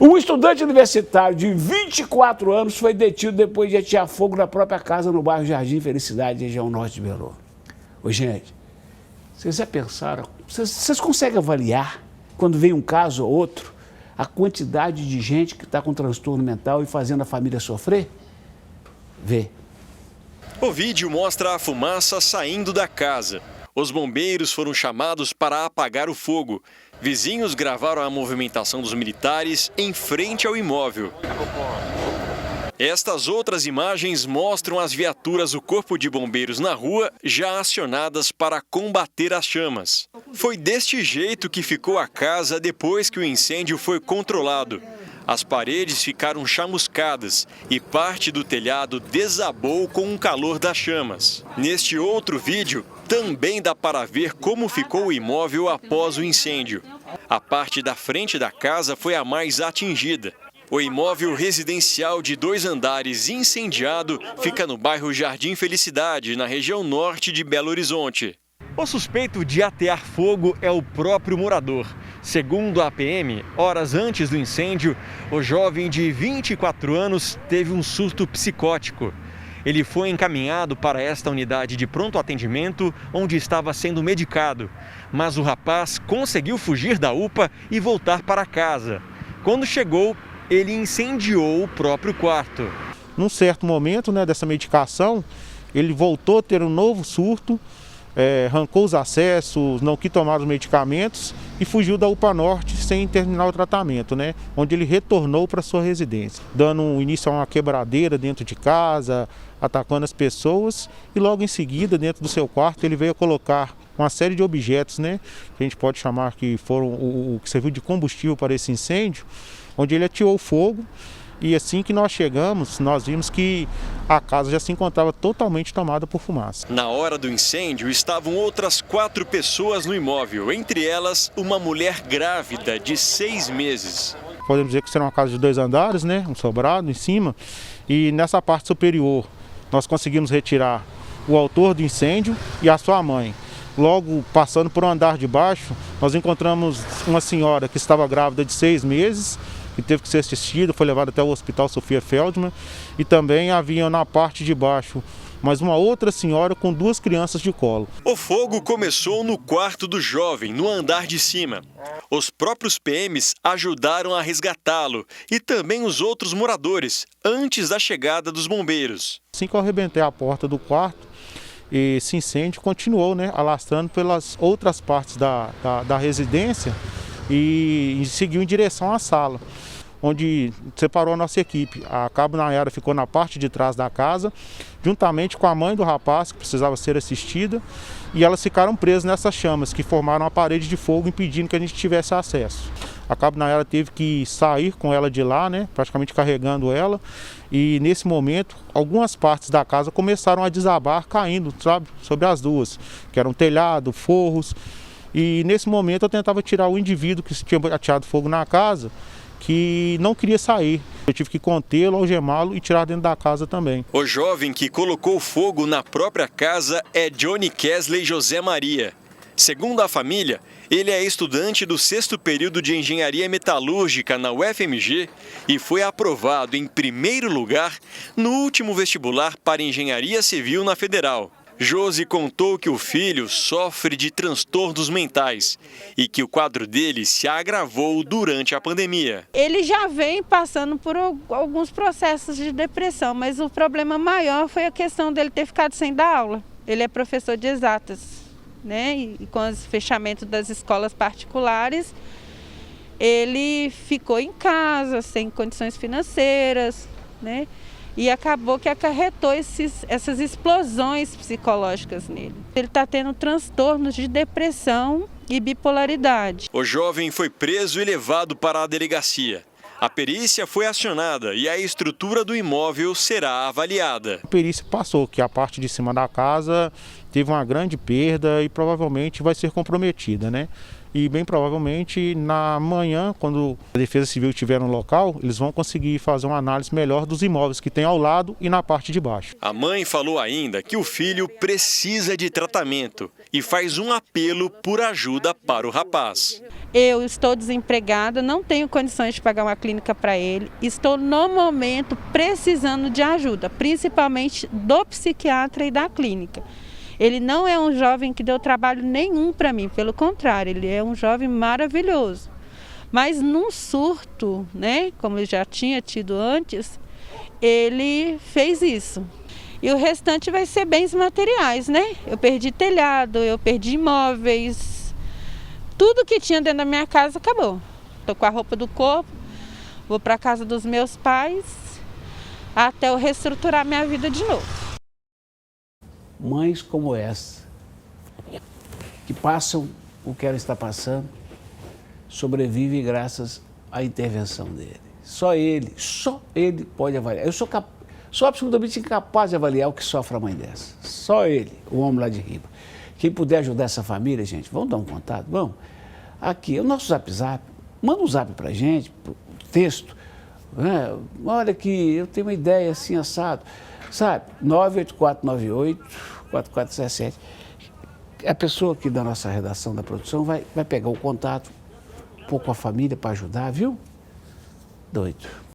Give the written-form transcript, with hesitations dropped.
Um estudante universitário de 24 anos foi detido depois de atear fogo na própria casa no bairro Jardim Felicidade, região norte de Belo. Ô, gente, vocês já pensaram, vocês conseguem avaliar, quando vem um caso ou outro, a quantidade de gente que está com transtorno mental e fazendo a família sofrer? Vê. O vídeo mostra a fumaça saindo da casa. Os bombeiros foram chamados para apagar o fogo. Vizinhos gravaram a movimentação dos militares em frente ao imóvel. Estas outras imagens mostram as viaturas do Corpo de Bombeiros na rua, já acionadas para combater as chamas. Foi deste jeito que ficou a casa depois que o incêndio foi controlado. As paredes ficaram chamuscadas e parte do telhado desabou com o calor das chamas. Neste outro vídeo, também dá para ver como ficou o imóvel após o incêndio. A parte da frente da casa foi a mais atingida. O imóvel residencial de 2 andares incendiado fica no bairro Jardim Felicidade, na região norte de Belo Horizonte. O suspeito de atear fogo é o próprio morador. Segundo a PM, horas antes do incêndio, o jovem de 24 anos teve um surto psicótico. Ele foi encaminhado para esta unidade de pronto atendimento, onde estava sendo medicado. Mas o rapaz conseguiu fugir da UPA e voltar para casa. Quando chegou, ele incendiou o próprio quarto. Num certo momento, dessa medicação, ele voltou a ter um novo surto, arrancou os acessos, não quis tomar os medicamentos e fugiu da UPA Norte sem terminar o tratamento, onde ele retornou para sua residência, dando início a uma quebradeira dentro de casa, atacando as pessoas, e logo em seguida, dentro do seu quarto, ele veio a colocar uma série de objetos, que a gente pode chamar que foram o que serviu de combustível para esse incêndio, onde ele ateou fogo. E assim que nós chegamos, nós vimos que a casa já se encontrava totalmente tomada por fumaça. Na hora do incêndio, estavam outras 4 pessoas no imóvel, entre elas uma mulher grávida de 6 meses. Podemos dizer que será uma casa de 2 andares, um sobrado em cima, e nessa parte superior nós conseguimos retirar o autor do incêndio e a sua mãe. Logo, passando por um andar de baixo, nós encontramos uma senhora que estava grávida de 6 meses, que teve que ser assistida, foi levada até o Hospital Sofia Feldman, e também havia na parte de baixo mais uma outra senhora com 2 crianças de colo. O fogo começou no quarto do jovem, no andar de cima. Os próprios PMs ajudaram a resgatá-lo e também os outros moradores, antes da chegada dos bombeiros. Assim que eu arrebentei a porta do quarto, esse incêndio continuou, alastrando pelas outras partes da residência, e seguiu em direção à sala, onde separou a nossa equipe. A Cabo Nayara ficou na parte de trás da casa, juntamente com a mãe do rapaz, que precisava ser assistida, e elas ficaram presas nessas chamas, que formaram uma parede de fogo, impedindo que a gente tivesse acesso. A Cabo Nayara teve que sair com ela de lá, praticamente carregando ela, e nesse momento, algumas partes da casa começaram a desabar, caindo, sobre as duas, que eram telhado, forros. E nesse momento eu tentava tirar o indivíduo que tinha ateado fogo na casa, que não queria sair. Eu tive que contê-lo, algemá-lo e tirar dentro da casa também. O jovem que colocou fogo na própria casa é Johnny Kesley José Maria. Segundo a família, ele é estudante do 6º período de Engenharia Metalúrgica na UFMG e foi aprovado em primeiro lugar no último vestibular para Engenharia Civil na Federal. Josi contou que o filho sofre de transtornos mentais e que o quadro dele se agravou durante a pandemia. Ele já vem passando por alguns processos de depressão, mas o problema maior foi a questão dele ter ficado sem dar aula. Ele é professor de exatas, e com o fechamento das escolas particulares, ele ficou em casa, sem condições financeiras, e acabou que acarretou essas explosões psicológicas nele. Ele está tendo transtornos de depressão e bipolaridade. O jovem foi preso e levado para a delegacia. A perícia foi acionada e a estrutura do imóvel será avaliada. A perícia passou que a parte de cima da casa teve uma grande perda e provavelmente vai ser comprometida, e bem provavelmente na manhã, quando a Defesa Civil estiver no local, eles vão conseguir fazer uma análise melhor dos imóveis que tem ao lado e na parte de baixo. A mãe falou ainda que o filho precisa de tratamento e faz um apelo por ajuda para o rapaz. Eu estou desempregada, não tenho condições de pagar uma clínica para ele. Estou, no momento, precisando de ajuda, principalmente do psiquiatra e da clínica. Ele não é um jovem que deu trabalho nenhum para mim, pelo contrário, ele é um jovem maravilhoso. Mas num surto, né, como eu já tinha tido antes, ele fez isso. E o restante vai ser bens materiais, né? Eu perdi telhado, eu perdi imóveis. Tudo que tinha dentro da minha casa acabou. Estou com a roupa do corpo, vou para a casa dos meus pais, até eu reestruturar minha vida de novo. Mães como essa, que passam o que ela está passando, sobrevivem graças à intervenção dele. Só ele pode avaliar. Eu sou absolutamente incapaz de avaliar o que sofre a mãe dessa. Só ele, o homem lá de riba. Quem puder ajudar essa família, gente, vamos dar um contato? Vamos. Aqui, é o nosso Zap Zap. Manda um zap pra gente, texto. Olha que eu tenho uma ideia assim, assado. Sabe? 98498-4467. A pessoa aqui da nossa redação, da produção, vai pegar o contato, um pouco a família para ajudar, viu? Doido.